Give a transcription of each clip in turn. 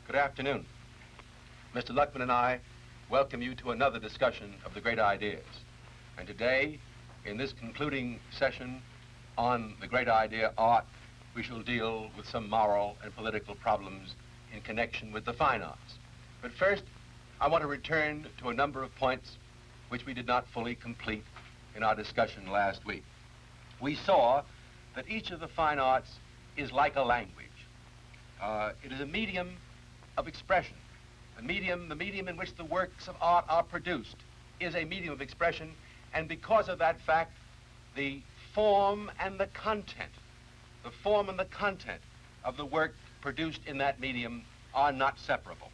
Good afternoon. Mr. Luckman and I welcome you to another discussion of the great ideas. And today, in this concluding session on the great idea art, we shall deal with some moral and political problems in connection with the fine arts. But first, I want to return to a number of points which we did not fully complete in our discussion last week. We saw that each of the fine arts is like a language. It is a medium of expression. The medium in which the works of art are produced is a medium of expression, and because of that fact, the form and the content of the work produced in that medium are not separable.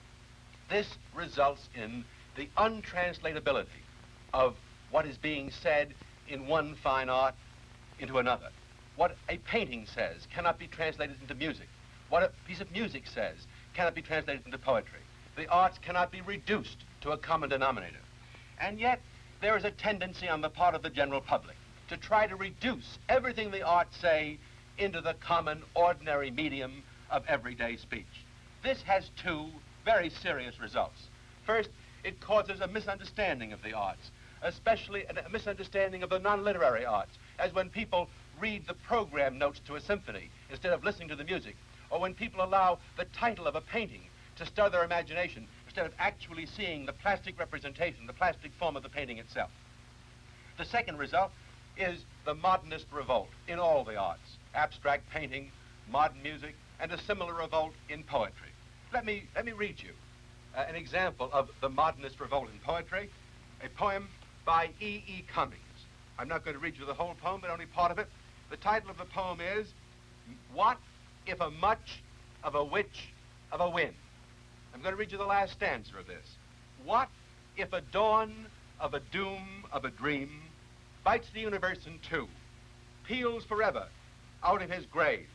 This results in the untranslatability of what is being said in one fine art into another. What a painting says cannot be translated into music. What a piece of music says cannot be translated into poetry. The arts cannot be reduced to a common denominator. And yet, there is a tendency on the part of the general public to try to reduce everything the arts say into the common, ordinary medium of everyday speech. This has two very serious results. First, it causes a misunderstanding of the arts, especially a misunderstanding of the non-literary arts, as when people read the program notes to a symphony instead of listening to the music, or when people allow the title of a painting to stir their imagination instead of actually seeing the plastic representation, the plastic form of the painting itself. The second result is the modernist revolt in all the arts, abstract painting, modern music, and a similar revolt in poetry. Let me read you an example of the modernist revolt in poetry, a poem by E. Cummings. I'm not going to read you the whole poem, but only part of it. The title of the poem is, What If a Much of a Witch of a Wind? I'm going to read you the last stanza of this. What if a dawn of a doom of a dream bites the universe in two, peels forever out of his grave,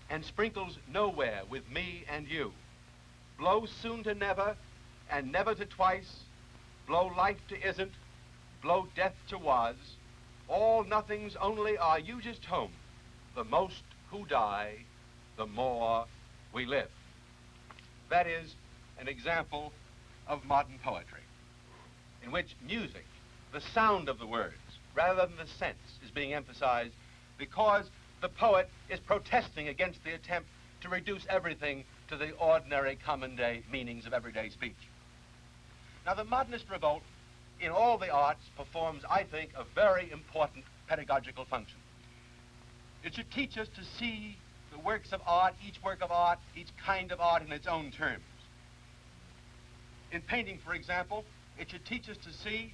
and sprinkles nowhere with me and you, blow soon to never and never to twice, blow life to isn't, blow death to was, all nothings only are you just home, the most who die, the more we live. That is an example of modern poetry, in which music, the sound of the words, rather than the sense, is being emphasized because the poet is protesting against the attempt to reduce everything to the ordinary, common-day meanings of everyday speech. Now, the modernist revolt in all the arts performs, I think, a very important pedagogical function. It should teach us to see the works of art, each work of art, each kind of art in its own terms. In painting, for example, it should teach us to see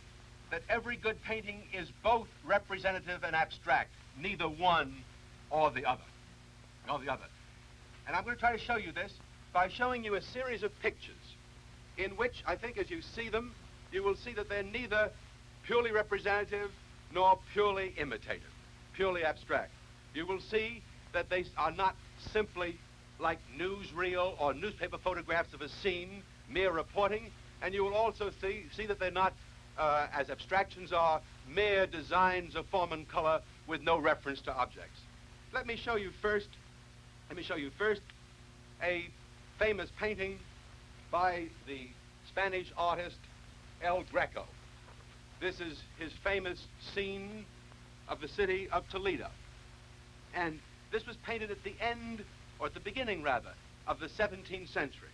that every good painting is both representative and abstract, neither one or the other. And I'm going to try to show you this by showing you a series of pictures in which, I think, as you see them, you will see that they're neither purely representative nor purely imitative, purely abstract. You will see that they are not simply like newsreel or newspaper photographs of a scene, mere reporting, and you will also see that they're not, as abstractions are, mere designs of form and color with no reference to objects. Let me show you first a famous painting by the Spanish artist El Greco. This is his famous scene of the city of Toledo. And this was painted at the end, or at the beginning rather, of the 17th century.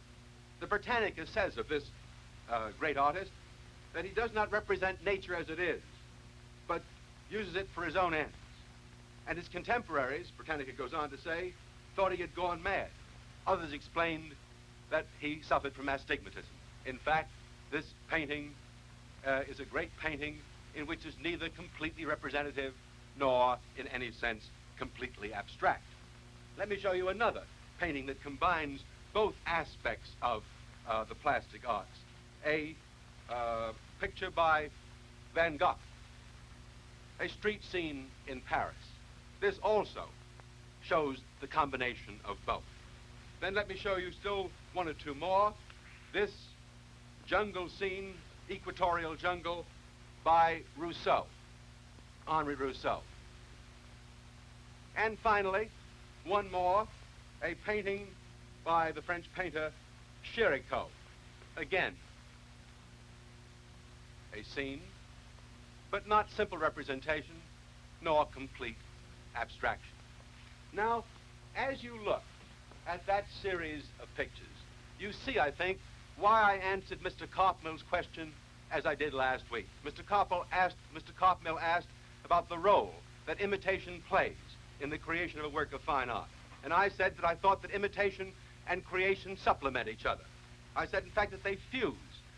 The Britannica says of this great artist that he does not represent nature as it is, but uses it for his own ends. And his contemporaries, Britannica goes on to say, thought he had gone mad. Others explained that he suffered from astigmatism. In fact, this painting is a great painting in which is neither completely representative nor, in any sense, completely abstract. Let me show you another painting that combines both aspects of the plastic arts. A picture by Van Gogh, a street scene in Paris. This also shows the combination of both. Then let me show you still one or two more. This jungle scene, equatorial jungle, by Rousseau, Henri Rousseau. And finally, one more, a painting by the French painter Chirico. Again, a scene, but not simple representation, nor complete abstraction. Now, as you look at that series of pictures, you see, I think, why I answered Mr. Carpmill's question as I did last week. Mr. Carpmill asked about the role that imitation plays in the creation of a work of fine art. And I said that I thought that imitation and creation supplement each other. I said, in fact, that they fuse,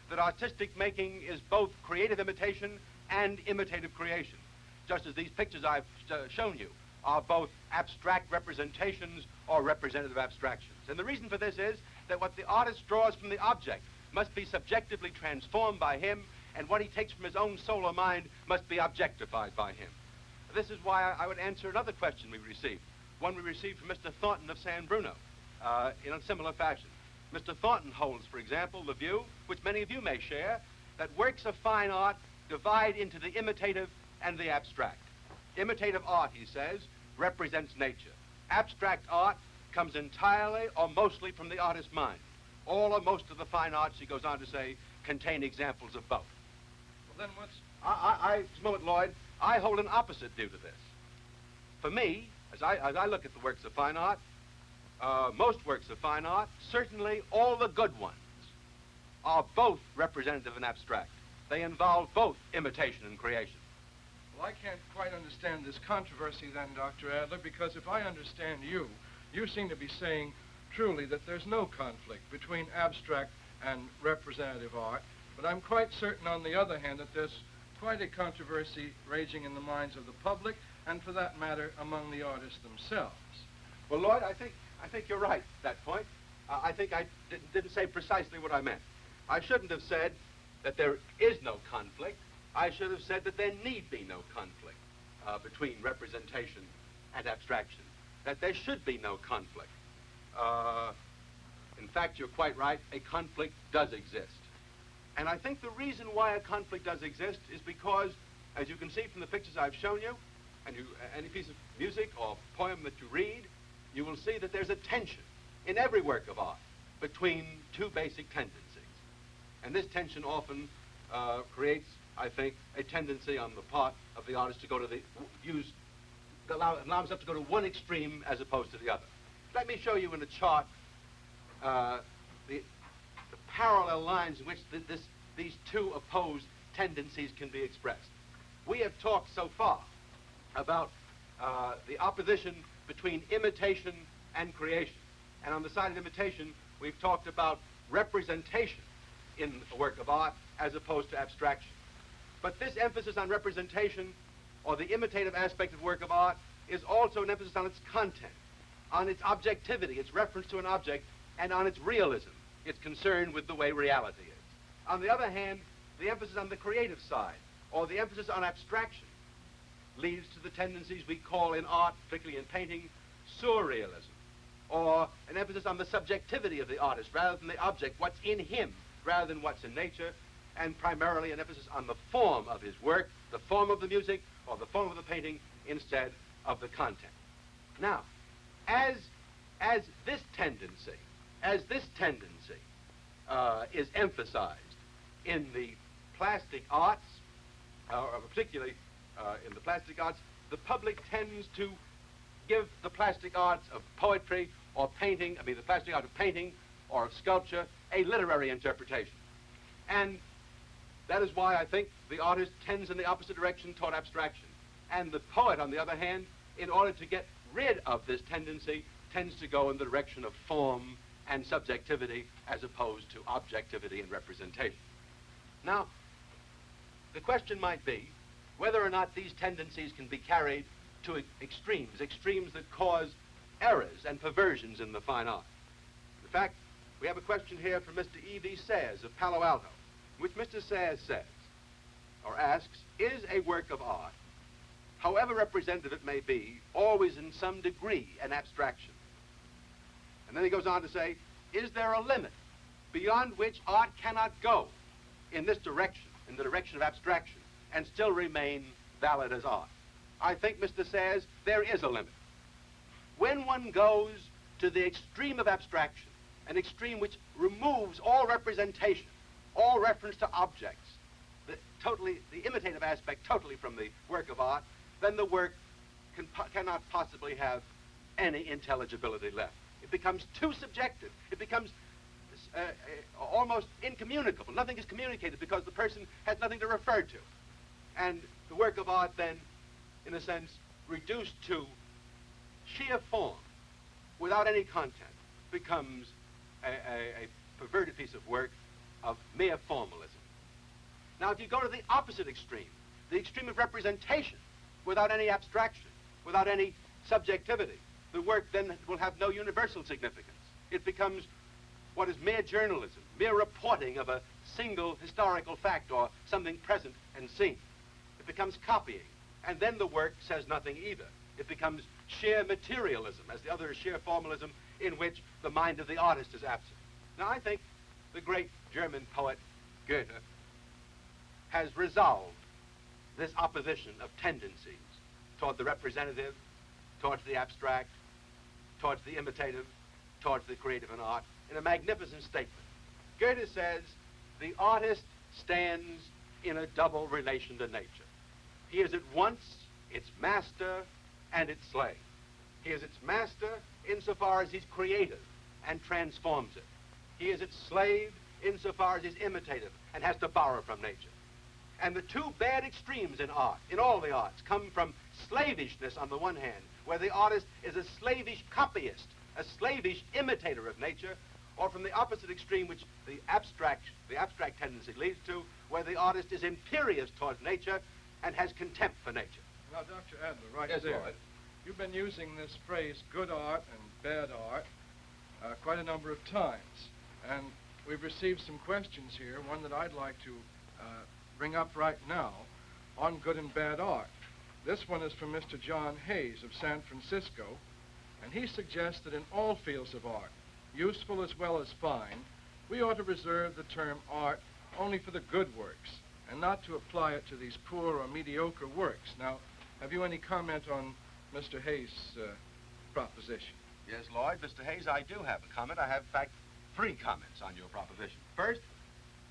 that artistic making is both creative imitation and imitative creation, just as these pictures I've shown you are both abstract representations or representative abstractions. And the reason for this is that what the artist draws from the object must be subjectively transformed by him, and what he takes from his own soul or mind must be objectified by him. This is why I would answer another question we received, one we received from Mr. Thornton of San Bruno, in a similar fashion. Mr. Thornton holds, for example, the view, which many of you may share, that works of fine art divide into the imitative and the abstract. Imitative art, he says, represents nature. Abstract art comes entirely or mostly from the artist's mind. All or most of the fine arts, he goes on to say, contain examples of both. Well, then what's... Just a moment, Lloyd. I hold an opposite view to this. For me, as I look at the works of fine art, most works of fine art, certainly all the good ones, are both representative and abstract. They involve both imitation and creation. Well, I can't quite understand this controversy then, Dr. Adler, because if I understand you, you seem to be saying truly that there's no conflict between abstract and representative art, but I'm quite certain, on the other hand, that there's quite a controversy raging in the minds of the public, and for that matter, among the artists themselves. Well, Lloyd, I think you're right at that point. I think I didn't say precisely what I meant. I shouldn't have said that there is no conflict. I should have said that there need be no conflict between representation and abstraction, that there should be no conflict. In fact, you're quite right, a conflict does exist. And I think the reason why a conflict does exist is because, as you can see from the pictures I've shown you, and any piece of music or poem that you read, you will see that there's a tension in every work of art between two basic tendencies. And this tension often creates, I think, a tendency on the part of the artist to go to allow himself to go to one extreme as opposed to the other. Let me show you in a chart the parallel lines in which these two opposed tendencies can be expressed. We have talked so far about the opposition between imitation and creation. And on the side of imitation, we've talked about representation in a work of art as opposed to abstraction. But this emphasis on representation, or the imitative aspect of work of art, is also an emphasis on its content, on its objectivity, its reference to an object, and on its realism, its concern with the way reality is. On the other hand, the emphasis on the creative side, or the emphasis on abstraction, leads to the tendencies we call in art, particularly in painting, surrealism, or an emphasis on the subjectivity of the artist rather than the object, what's in him, rather than what's in nature, and primarily an emphasis on the form of his work, the form of the music, or the form of the painting, instead of the content. Now, as this tendency is emphasized in the plastic arts, or particularly in the plastic arts, the public tends to give the plastic arts of poetry or painting, the plastic art of painting or of sculpture, a literary interpretation. And that is why I think the artist tends in the opposite direction toward abstraction. And the poet, on the other hand, in order to get rid of this tendency, tends to go in the direction of form and subjectivity as opposed to objectivity and representation. Now, the question might be whether or not these tendencies can be carried to extremes that cause errors and perversions in the fine art. In fact, we have a question here from Mr. E.V. Sayers of Palo Alto, in which Mr. Sayers says, or asks, is a work of art, however representative it may be, always in some degree an abstraction? And then he goes on to say, is there a limit beyond which art cannot go in this direction, in the direction of abstraction, and still remain valid as art? I think, Mr. Sayers, there is a limit. when one goes to the extreme of abstraction, an extreme which removes all representation, all reference to objects, the imitative aspect totally from the work of art, then the work cannot possibly have any intelligibility left. It becomes too subjective. It becomes almost incommunicable. Nothing is communicated because the person has nothing to refer to. And the work of art then, in a sense, reduced to sheer form without any content, becomes a perverted piece of work of mere formalism. Now, if you go to the opposite extreme, the extreme of representation without any abstraction, without any subjectivity, the work then will have no universal significance. It becomes what is mere journalism, mere reporting of a single historical fact or something present and seen. It becomes copying, and then the work says nothing either. It becomes sheer materialism, as the other is sheer formalism, in which the mind of the artist is absent. Now, I think the great German poet Goethe has resolved this opposition of tendencies toward the representative, towards the abstract, towards the imitative, towards the creative in art, in a magnificent statement. Goethe says, the artist stands in a double relation to nature. He is at once its master and its slave. He is its master insofar as he's creative and transforms it. He is its slave insofar as he's imitative and has to borrow from nature. And the two bad extremes in art, in all the arts, come from slavishness on the one hand, where the artist is a slavish copyist, a slavish imitator of nature, or from the opposite extreme, which the abstract tendency leads to, where the artist is imperious towards nature and has contempt for nature. Now, Dr. Adler, right Yes, there, Lloyd. you've been using this phrase, good art and bad art, quite a number of times. And we've received some questions here, one that I'd like to bring up right now on good and bad art. This one is from Mr. John Hayes of San Francisco, and he suggests that in all fields of art, useful as well as fine, we ought to reserve the term art only for the good works and not to apply it to these poor or mediocre works. Now, have you any comment on Mr. Hayes' proposition? Yes, Lloyd. Mr. Hayes, I do have a comment. I have, in fact, 3 comments on your proposition. First,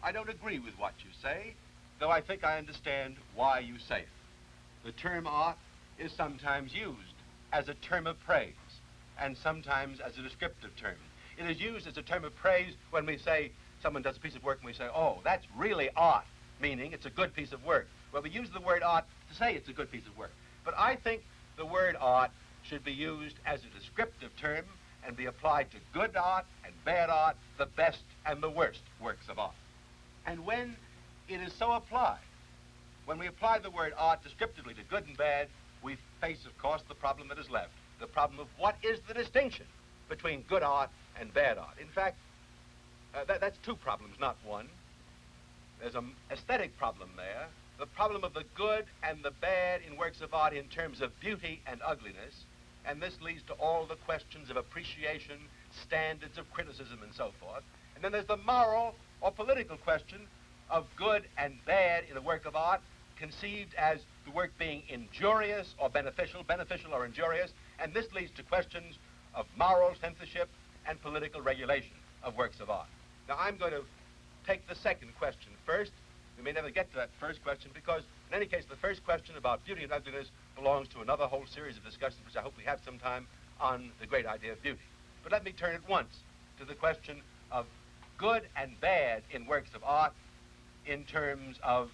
I don't agree with what you say, though I think I understand why you say it. The term art is sometimes used as a term of praise and sometimes as a descriptive term. It is used as a term of praise when we say someone does a piece of work and we say, oh, that's really art, meaning it's a good piece of work. Well, we use the word art to say it's a good piece of work. But I think the word art should be used as a descriptive term and be applied to good art and bad art, the best and the worst works of art. And when it is so applied, when we apply the word art descriptively to good and bad, we face, of course, the problem that is left, the problem of what is the distinction between good art and bad art. In fact, that's 2 problems, not 1. There's an aesthetic problem there, the problem of the good and the bad in works of art in terms of beauty and ugliness, and this leads to all the questions of appreciation, standards of criticism, and so forth. And then there's the moral or political question of good and bad in a work of art, conceived as the work being injurious or beneficial or injurious, and this leads to questions of moral censorship and political regulation of works of art. Now, I'm going to take the second question first. We may never get to that first question because, in any case, the first question about beauty and ugliness belongs to another whole series of discussions, which I hope we have sometime, on the great idea of beauty. But let me turn at once to the question of good and bad in works of art in terms of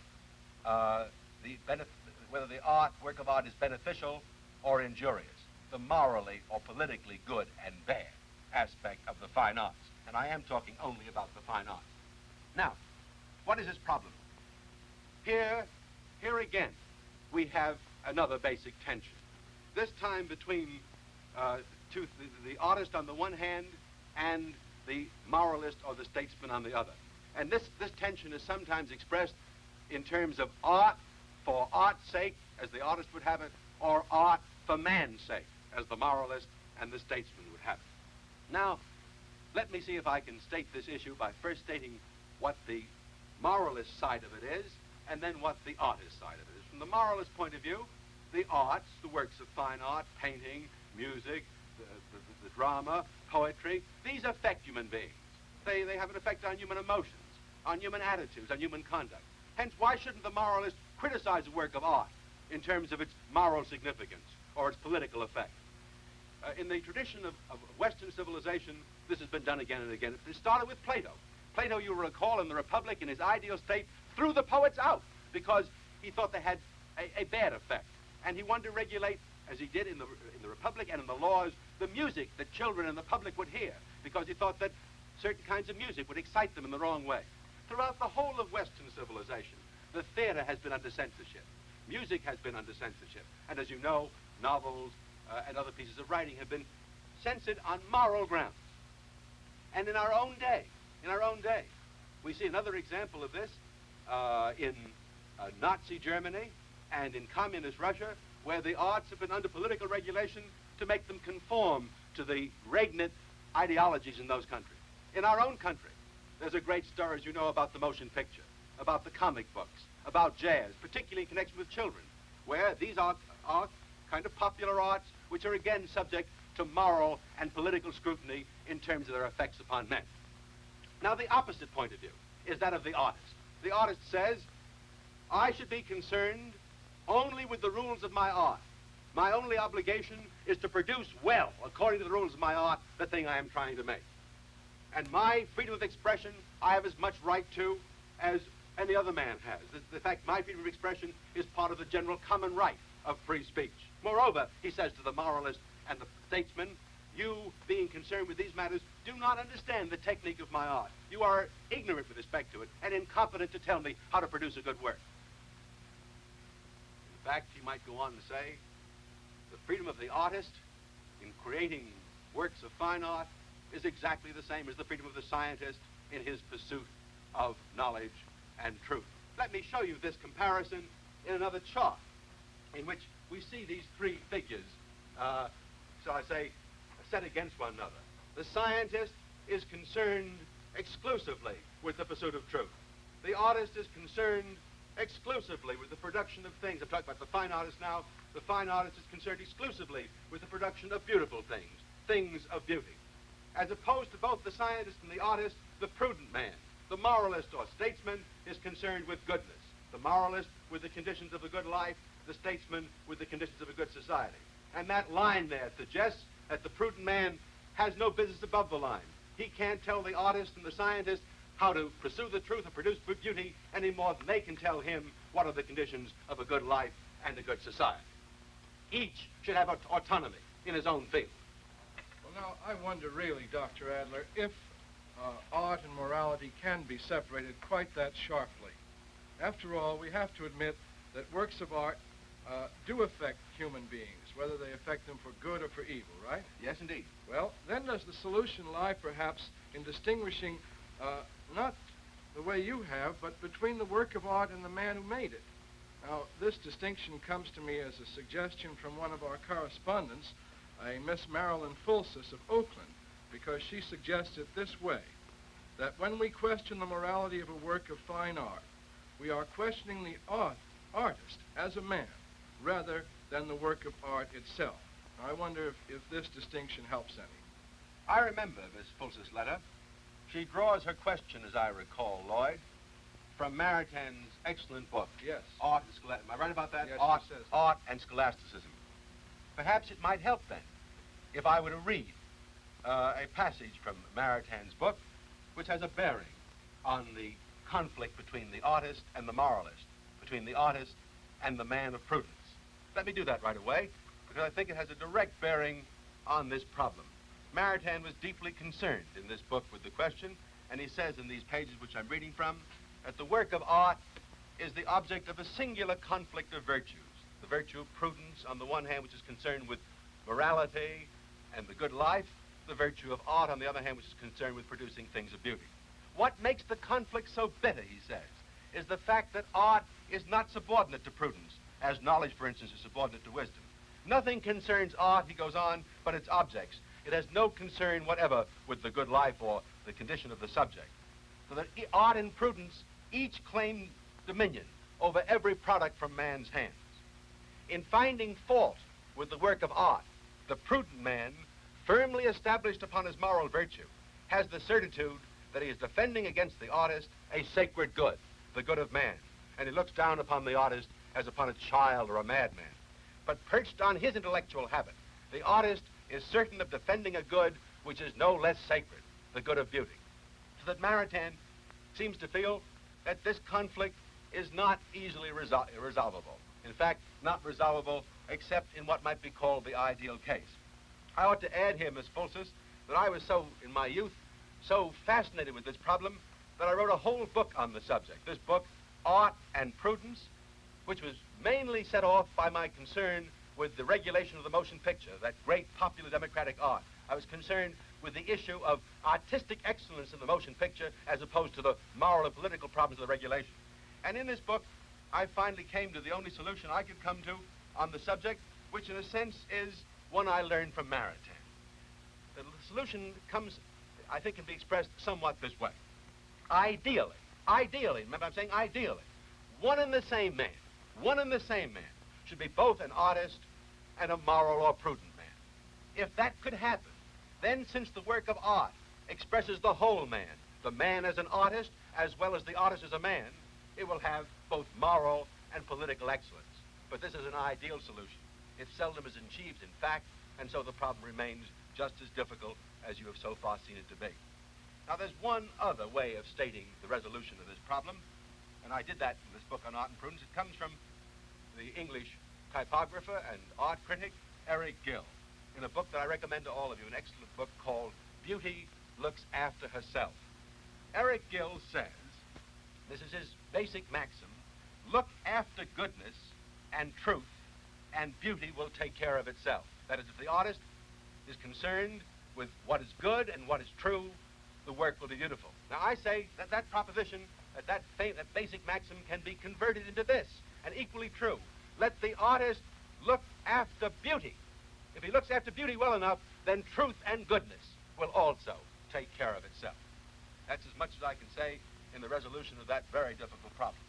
whether the work of art is beneficial or injurious, the morally or politically good and bad aspect of the fine arts. And I am talking only about the fine arts. Now, what is this problem? Here again, we have another basic tension. This time between the artist on the one hand and the moralist or the statesman on the other. And this tension is sometimes expressed in terms of art for art's sake, as the artist would have it, or art for man's sake, as the moralist and the statesman would have it. Now, let me see if I can state this issue by first stating what the moralist side of it is, and then what the artist side of it is. From the moralist point of view, the arts, the works of fine art, painting, music, the drama, poetry, these affect human beings. They have an effect on human emotions, on human attitudes, on human conduct. Hence, why shouldn't the moralist criticize a work of art in terms of its moral significance or its political effect? In the tradition of Western civilization, this has been done again and again. It started with Plato. Plato, you will recall, in the Republic, in his ideal state, threw the poets out because he thought they had a bad effect. And he wanted to regulate, as he did in the Republic and in the laws, the music that children and the public would hear, because he thought that certain kinds of music would excite them in the wrong way. Throughout the whole of Western civilization, the theater has been under censorship. Music has been under censorship. And as you know, novels and other pieces of writing have been censored on moral grounds. And in our own day, we see another example of this in Nazi Germany and in communist Russia, where the arts have been under political regulation to make them conform to the regnant ideologies in those countries. In our own country, there's a great story, as you know, about the motion picture, about the comic books, about jazz, particularly in connection with children, where these are kind of popular arts which are again subject to moral and political scrutiny in terms of their effects upon men. Now, the opposite point of view is that of the artist. The artist says, I should be concerned only with the rules of my art. My only obligation is to produce well, according to the rules of my art, the thing I am trying to make. And my freedom of expression, I have as much right to as any other man has. The fact my freedom of expression is part of the general common right of free speech. Moreover, he says to the moralist and the statesman, you, being concerned with these matters, do not understand the technique of my art. You are ignorant with respect to it and incompetent to tell me how to produce a good work. In fact, he might go on to say, the freedom of the artist in creating works of fine art is exactly the same as the freedom of the scientist in his pursuit of knowledge and truth. Let me show you this comparison in another chart in which we see these three figures, shall I say, set against one another. The scientist is concerned exclusively with the pursuit of truth. The artist is concerned exclusively with the production of things. I'm talking about the fine artist now. The fine artist is concerned exclusively with the production of beautiful things, things of beauty. As opposed to both the scientist and the artist, the prudent man, the moralist or statesman, is concerned with goodness. The moralist with the conditions of a good life, the statesman with the conditions of a good society. And that line there suggests that the prudent man has no business above the line. He can't tell the artist and the scientist how to pursue the truth and produce beauty any more than they can tell him what are the conditions of a good life and a good society. Each should have autonomy in his own field. Well, now, I wonder really, Dr. Adler, if art and morality can be separated quite that sharply. After all, we have to admit that works of art do affect human beings, whether they affect them for good or for evil, right? Yes, indeed. Well, then does the solution lie perhaps in distinguishing not the way you have, but between the work of art and the man who made it? Now, this distinction comes to me as a suggestion from one of our correspondents, a Miss Marilyn Fulsis of Oakland, because she suggests it this way, that when we question the morality of a work of fine art, we are questioning the artist as a man, rather than the work of art itself. Now, I wonder if this distinction helps any. I remember Miss Fulsis' letter. She draws her question, as I recall, Lloyd, from Maritain's excellent book. Yes. Art and Scholasticism. Am I right about that? Yes, Art, she says. Art and Scholasticism. Perhaps it might help then if I were to read a passage from Maritain's book which has a bearing on the conflict between the artist and the moralist, between the artist and the man of prudence. Let me do that right away, because I think it has a direct bearing on this problem. Maritain was deeply concerned in this book with the question, and he says in these pages which I'm reading from, that the work of art is the object of a singular conflict of virtues. The virtue of prudence on the one hand, which is concerned with morality and the good life, the virtue of art on the other hand, which is concerned with producing things of beauty. What makes the conflict so bitter, he says, is the fact that art is not subordinate to prudence, as knowledge, for instance, is subordinate to wisdom. Nothing concerns art, he goes on, but its objects. It has no concern whatever with the good life or the condition of the subject. So that art and prudence each claim dominion over every product from man's hands. In finding fault with the work of art, the prudent man firmly established upon his moral virtue, has the certitude that he is defending against the artist a sacred good, the good of man, and he looks down upon the artist as upon a child or a madman. But perched on his intellectual habit, the artist is certain of defending a good which is no less sacred, the good of beauty. So that Maritain seems to feel that this conflict is not easily resolvable. In fact, not resolvable except in what might be called the ideal case. I ought to add here, Miss Fulsus, that I was in my youth, so fascinated with this problem that I wrote a whole book on the subject. This book, Art and Prudence, which was mainly set off by my concern with the regulation of the motion picture, that great popular democratic art. I was concerned with the issue of artistic excellence in the motion picture as opposed to the moral and political problems of the regulation. And in this book, I finally came to the only solution I could come to on the subject, which in a sense is one I learned from Maritain. The solution comes, I think, can be expressed somewhat this way. Ideally, remember I'm saying ideally, one and the same man should be both an artist and a moral or prudent man. If that could happen, then since the work of art expresses the whole man, the man as an artist as well as the artist as a man, it will have both moral and political excellence. But this is an ideal solution. It seldom is achieved in fact, and so the problem remains just as difficult as you have so far seen it to be. Now there's one other way of stating the resolution of this problem, and I did that in this book on Art and Prudence. It comes from the English typographer and art critic Eric Gill, in a book that I recommend to all of you, an excellent book called Beauty Looks After Herself. Eric Gill says, this is his basic maxim, look after goodness and truth, and beauty will take care of itself. That is, if the artist is concerned with what is good and what is true, the work will be beautiful. Now I say that that proposition, that basic maxim can be converted into this, and equally true. Let the artist look after beauty. If he looks after beauty well enough, then truth and goodness will also take care of itself. That's as much as I can say in the resolution of that very difficult problem.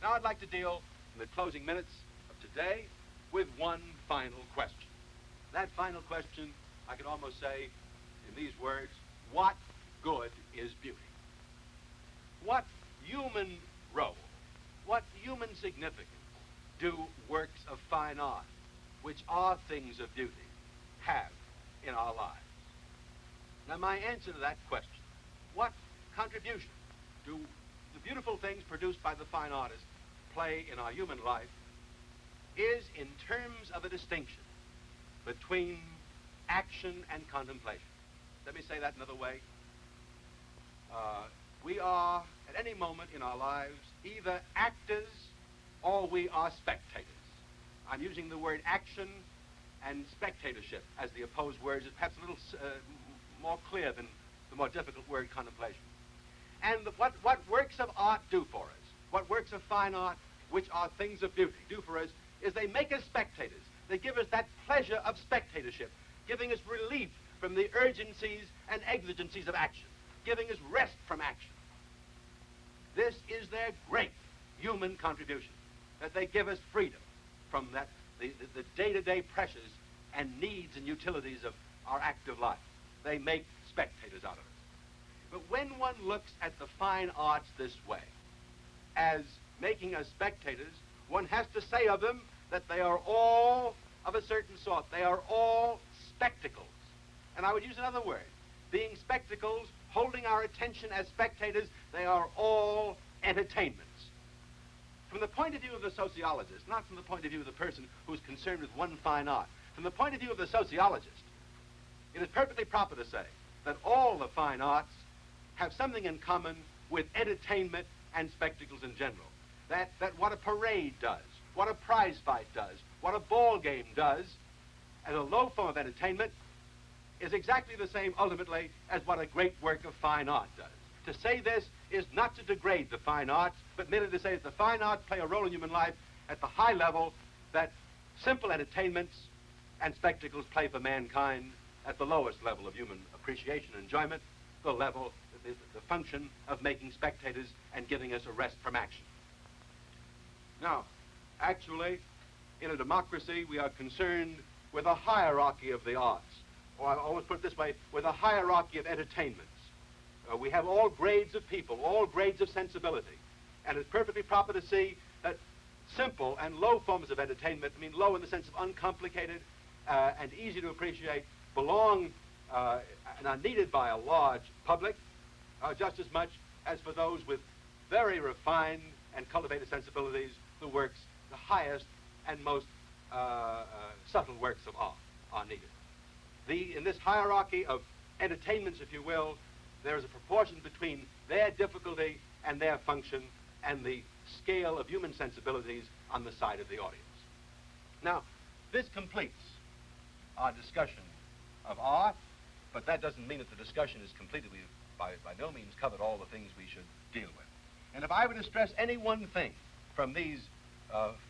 Now I'd like to deal in the closing minutes of today with one final question. That final question, I could almost say in these words, what good is beauty? What human role, what human significance do works of fine art, which are things of beauty, have in our lives? Now my answer to that question, what contribution do the beautiful things produced by the fine artist play in our human life, is in terms of a distinction between action and contemplation. Let me say that another way. We are, at any moment in our lives, either actors or we are spectators. I'm using the word action and spectatorship as the opposed words. It's perhaps a little more clear than the more difficult word contemplation. And what works of art do for us, what works of fine art, which are things of beauty, do for us, is they make us spectators. They give us that pleasure of spectatorship, giving us relief from the urgencies and exigencies of action, giving us rest from action. This is their great human contribution, that they give us freedom from that, the day-to-day pressures and needs and utilities of our active life. They make spectators out of us. But when one looks at the fine arts this way, as making us spectators, one has to say of them that they are all of a certain sort. They are all spectacles. And I would use another word. Being spectacles, holding our attention as spectators, they are all entertainments. From the point of view of the sociologist, not from the point of view of the person who's concerned with one fine art, from the point of view of the sociologist, it is perfectly proper to say that all the fine arts have something in common with entertainment and spectacles in general. That what a parade does, what a prize fight does, what a ball game does, as a low form of entertainment, is exactly the same ultimately as what a great work of fine art does. To say this is not to degrade the fine arts, but merely to say that the fine arts play a role in human life at the high level that simple entertainments and spectacles play for mankind at the lowest level of human appreciation and enjoyment, the level, the function of making spectators and giving us a rest from action. Now, actually, in a democracy, we are concerned with a hierarchy of the arts. or I almost put it this way, with a hierarchy of entertainments. We have all grades of people, all grades of sensibility. And it's perfectly proper to see that simple and low forms of entertainment, I mean low in the sense of uncomplicated and easy to appreciate, belong and are needed by a large public just as much as for those with very refined and cultivated sensibilities, the highest and most subtle works of art are needed. In this hierarchy of entertainments, if you will, there is a proportion between their difficulty and their function and the scale of human sensibilities on the side of the audience. Now, this completes our discussion of art, but that doesn't mean that the discussion is completed. We've by no means covered all the things we should deal with. And if I were to stress any one thing from these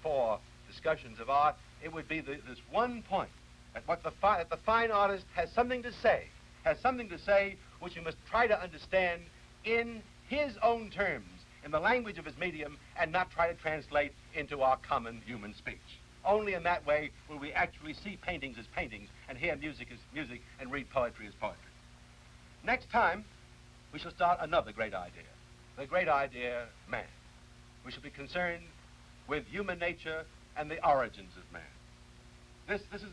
four discussions of art, it would be this one point, that the fine artist has something to say which you must try to understand in his own terms, in the language of his medium, and not try to translate into our common human speech. Only in that way will we actually see paintings as paintings, and hear music as music, and read poetry as poetry. Next time, we shall start another great idea, the great idea, man. We shall be concerned with human nature and the origins of man. This is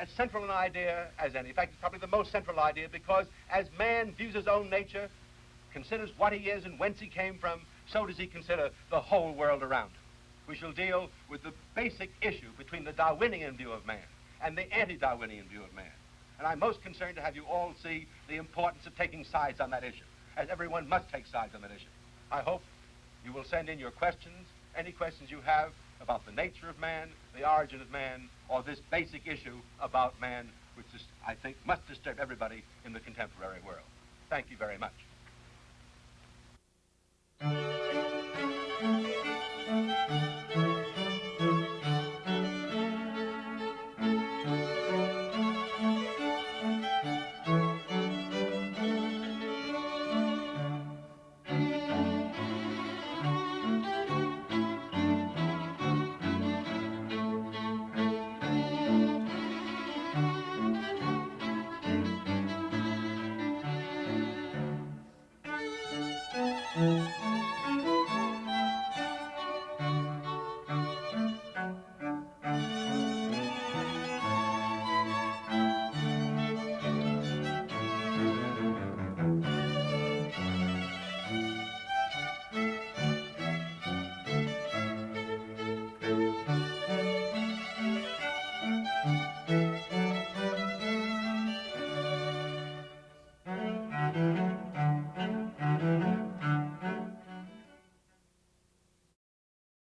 as central an idea as any. In fact, it's probably the most central idea, because as man views his own nature, considers what he is and whence he came from, so does he consider the whole world around him. We shall deal with the basic issue between the Darwinian view of man and the anti-Darwinian view of man. And I'm most concerned to have you all see the importance of taking sides on that issue, as everyone must take sides on that issue. I hope you will send in your questions, any questions you have about the nature of man, the origin of man, or this basic issue about man, which is, I think, must disturb everybody in the contemporary world. Thank you very much.